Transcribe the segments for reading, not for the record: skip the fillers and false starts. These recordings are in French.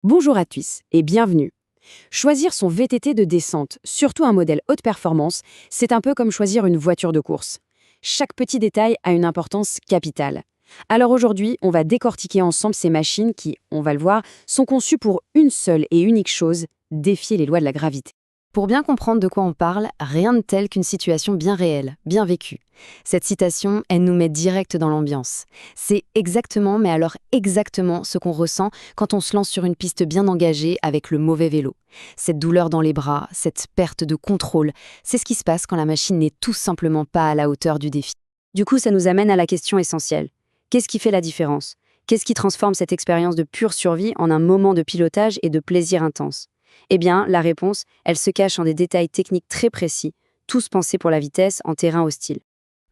Bonjour à tous et bienvenue. Choisir son VTT de descente, surtout un modèle haute performance, c'est un peu comme choisir une voiture de course. Chaque petit détail a une importance capitale. Alors aujourd'hui, on va décortiquer ensemble ces machines qui, on va le voir, sont conçues pour une seule et unique chose, défier les lois de la gravité. Pour bien comprendre de quoi on parle, rien de tel qu'une situation bien réelle, bien vécue. Cette citation, elle nous met direct dans l'ambiance. C'est exactement, mais alors exactement, ce qu'on ressent quand on se lance sur une piste bien engagée avec le mauvais vélo. Cette douleur dans les bras, cette perte de contrôle, c'est ce qui se passe quand la machine n'est tout simplement pas à la hauteur du défi. Du coup, ça nous amène à la question essentielle. Qu'est-ce qui fait la différence? Qu'est-ce qui transforme cette expérience de pure survie en un moment de pilotage et de plaisir intense? Eh bien, la réponse, elle se cache en des détails techniques très précis, tous pensés pour la vitesse en terrain hostile.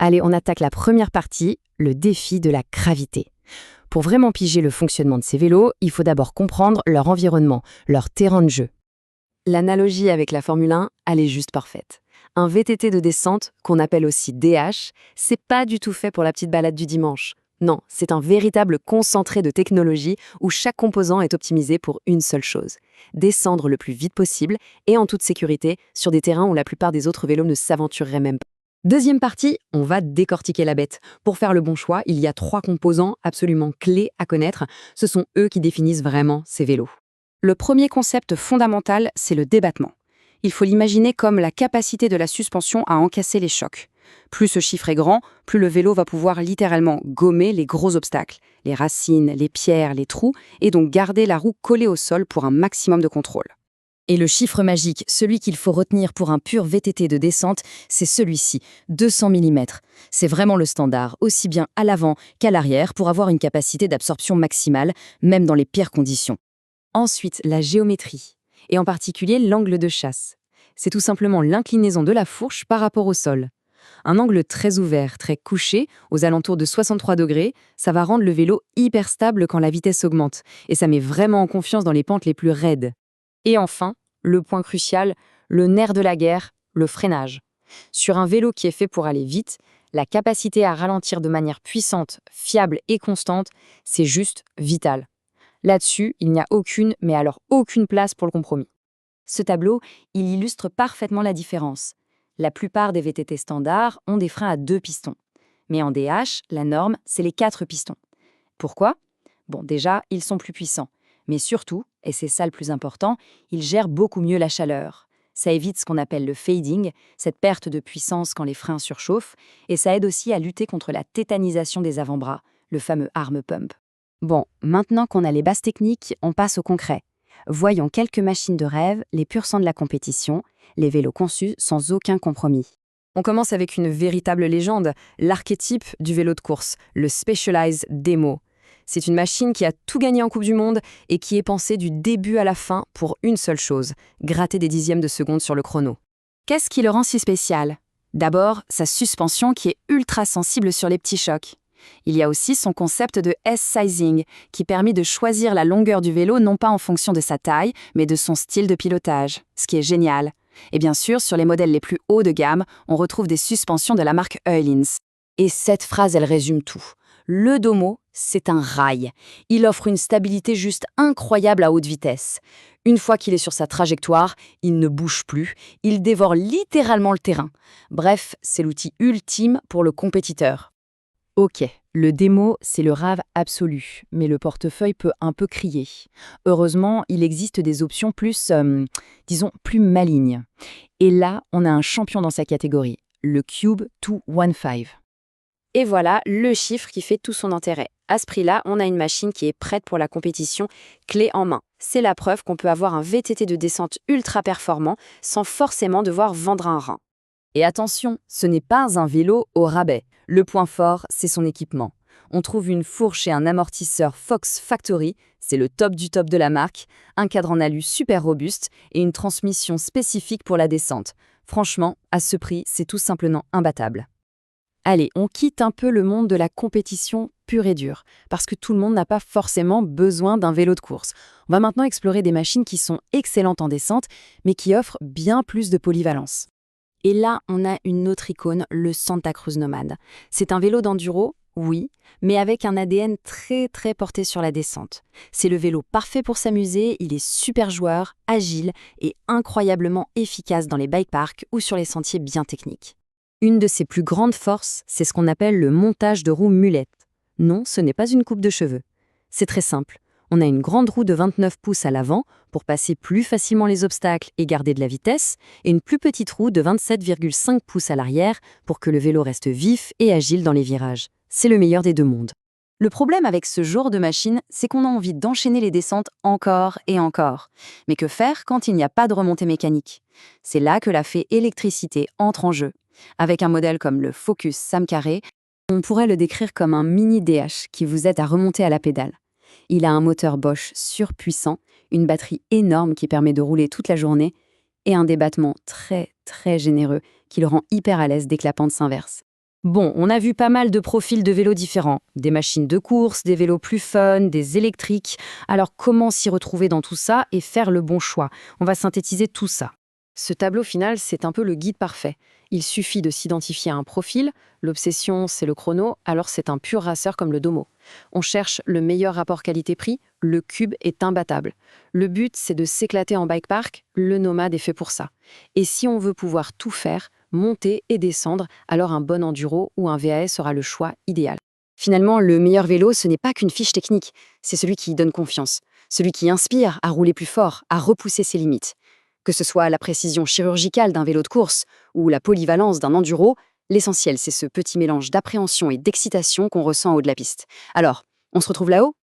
Allez, on attaque la première partie, le défi de la gravité. Pour vraiment piger le fonctionnement de ces vélos, il faut d'abord comprendre leur environnement, leur terrain de jeu. L'analogie avec la Formule 1, elle est juste parfaite. Un VTT de descente, qu'on appelle aussi DH, c'est pas du tout fait pour la petite balade du dimanche. Non, c'est un véritable concentré de technologie où chaque composant est optimisé pour une seule chose: descendre le plus vite possible et en toute sécurité sur des terrains où la plupart des autres vélos ne s'aventureraient même pas. Deuxième partie, on va décortiquer la bête. Pour faire le bon choix, il y a 3 composants absolument clés à connaître. Ce sont eux qui définissent vraiment ces vélos. Le premier concept fondamental, c'est le débattement. Il faut l'imaginer comme la capacité de la suspension à encasser les chocs. Plus ce chiffre est grand, plus le vélo va pouvoir littéralement gommer les gros obstacles, les racines, les pierres, les trous, et donc garder la roue collée au sol pour un maximum de contrôle. Et le chiffre magique, celui qu'il faut retenir pour un pur VTT de descente, c'est celui-ci, 200 mm. C'est vraiment le standard, aussi bien à l'avant qu'à l'arrière, pour avoir une capacité d'absorption maximale, même dans les pires conditions. Ensuite, la géométrie, et en particulier l'angle de chasse. C'est tout simplement l'inclinaison de la fourche par rapport au sol. Un angle très ouvert, très couché, aux alentours de 63 degrés, ça va rendre le vélo hyper stable quand la vitesse augmente, et ça met vraiment en confiance dans les pentes les plus raides. Et enfin, le point crucial, le nerf de la guerre, le freinage. Sur un vélo qui est fait pour aller vite, la capacité à ralentir de manière puissante, fiable et constante, c'est juste vital. Là-dessus, il n'y a aucune, mais alors aucune place pour le compromis. Ce tableau, il illustre parfaitement la différence. La plupart des VTT standards ont des freins à 2 pistons. Mais en DH, la norme, c'est les 4 pistons. Pourquoi? Bon, déjà, ils sont plus puissants. Mais surtout, et c'est ça le plus important, ils gèrent beaucoup mieux la chaleur. Ça évite ce qu'on appelle le fading, cette perte de puissance quand les freins surchauffent, et ça aide aussi à lutter contre la tétanisation des avant-bras, le fameux arm pump. Bon, maintenant qu'on a les bases techniques, on passe au concret. Voyons quelques machines de rêve, les pur sang de la compétition, les vélos conçus sans aucun compromis. On commence avec une véritable légende, l'archétype du vélo de course, le Specialized Demo. C'est une machine qui a tout gagné en Coupe du Monde et qui est pensée du début à la fin pour une seule chose, gratter des dixièmes de seconde sur le chrono. Qu'est-ce qui le rend si spécial? D'abord, sa suspension qui est ultra sensible sur les petits chocs. Il y a aussi son concept de S-sizing, qui permet de choisir la longueur du vélo non pas en fonction de sa taille, mais de son style de pilotage, ce qui est génial. Et bien sûr, sur les modèles les plus hauts de gamme, on retrouve des suspensions de la marque Öhlins. Et cette phrase, elle résume tout. Le Domo, c'est un rail. Il offre une stabilité juste incroyable à haute vitesse. Une fois qu'il est sur sa trajectoire, il ne bouge plus, il dévore littéralement le terrain. Bref, c'est l'outil ultime pour le compétiteur. Ok, le démo, c'est le rave absolu, mais le portefeuille peut un peu crier. Heureusement, il existe des options plus, disons, plus malignes. Et là, on a un champion dans sa catégorie, le Cube 215. Et voilà le chiffre qui fait tout son intérêt. À ce prix-là, on a une machine qui est prête pour la compétition, clé en main. C'est la preuve qu'on peut avoir un VTT de descente ultra performant sans forcément devoir vendre un rein. Et attention, ce n'est pas un vélo au rabais. Le point fort, c'est son équipement. On trouve une fourche et un amortisseur Fox Factory, c'est le top du top de la marque, un cadre en alu super robuste et une transmission spécifique pour la descente. Franchement, à ce prix, c'est tout simplement imbattable. Allez, on quitte un peu le monde de la compétition pure et dure, parce que tout le monde n'a pas forcément besoin d'un vélo de course. On va maintenant explorer des machines qui sont excellentes en descente, mais qui offrent bien plus de polyvalence. Et là, on a une autre icône, le Santa Cruz Nomad. C'est un vélo d'enduro, Oui, mais avec un ADN très très porté sur la descente. C'est le vélo parfait pour s'amuser, il est super joueur, agile et incroyablement efficace dans les bike parks ou sur les sentiers bien techniques. Une de ses plus grandes forces, c'est ce qu'on appelle le montage de roue mulette. Non, ce n'est pas une coupe de cheveux. C'est très simple. On a une grande roue de 29 pouces à l'avant pour passer plus facilement les obstacles et garder de la vitesse, et une plus petite roue de 27,5 pouces à l'arrière pour que le vélo reste vif et agile dans les virages. C'est le meilleur des deux mondes. Le problème avec ce genre de machine, c'est qu'on a envie d'enchaîner les descentes encore et encore. Mais que faire quand il n'y a pas de remontée mécanique? C'est là que la fée électricité entre en jeu. Avec un modèle comme le Focus Sam Carré, on pourrait le décrire comme un mini DH qui vous aide à remonter à la pédale. Il a un moteur Bosch surpuissant, une batterie énorme qui permet de rouler toute la journée et un débattement très très généreux qui le rend hyper à l'aise dès que la pente s'inverse. Bon, on a vu pas mal de profils de vélos différents, des machines de course, des vélos plus fun, des électriques. Alors comment s'y retrouver dans tout ça et faire le bon choix? On va synthétiser tout ça. Ce tableau final, c'est un peu le guide parfait. Il suffit de s'identifier à un profil. L'obsession, c'est le chrono, alors c'est un pur raceur comme le Domo. On cherche le meilleur rapport qualité-prix, le cube est imbattable. Le but, c'est de s'éclater en bike park, le Nomade est fait pour ça. Et si on veut pouvoir tout faire, monter et descendre, alors un bon enduro ou un VAS sera le choix idéal. Finalement, le meilleur vélo, ce n'est pas qu'une fiche technique, c'est celui qui donne confiance, celui qui inspire à rouler plus fort, à repousser ses limites. Que ce soit la précision chirurgicale d'un vélo de course ou la polyvalence d'un enduro, l'essentiel, c'est ce petit mélange d'appréhension et d'excitation qu'on ressent en haut de la piste. Alors, on se retrouve là-haut?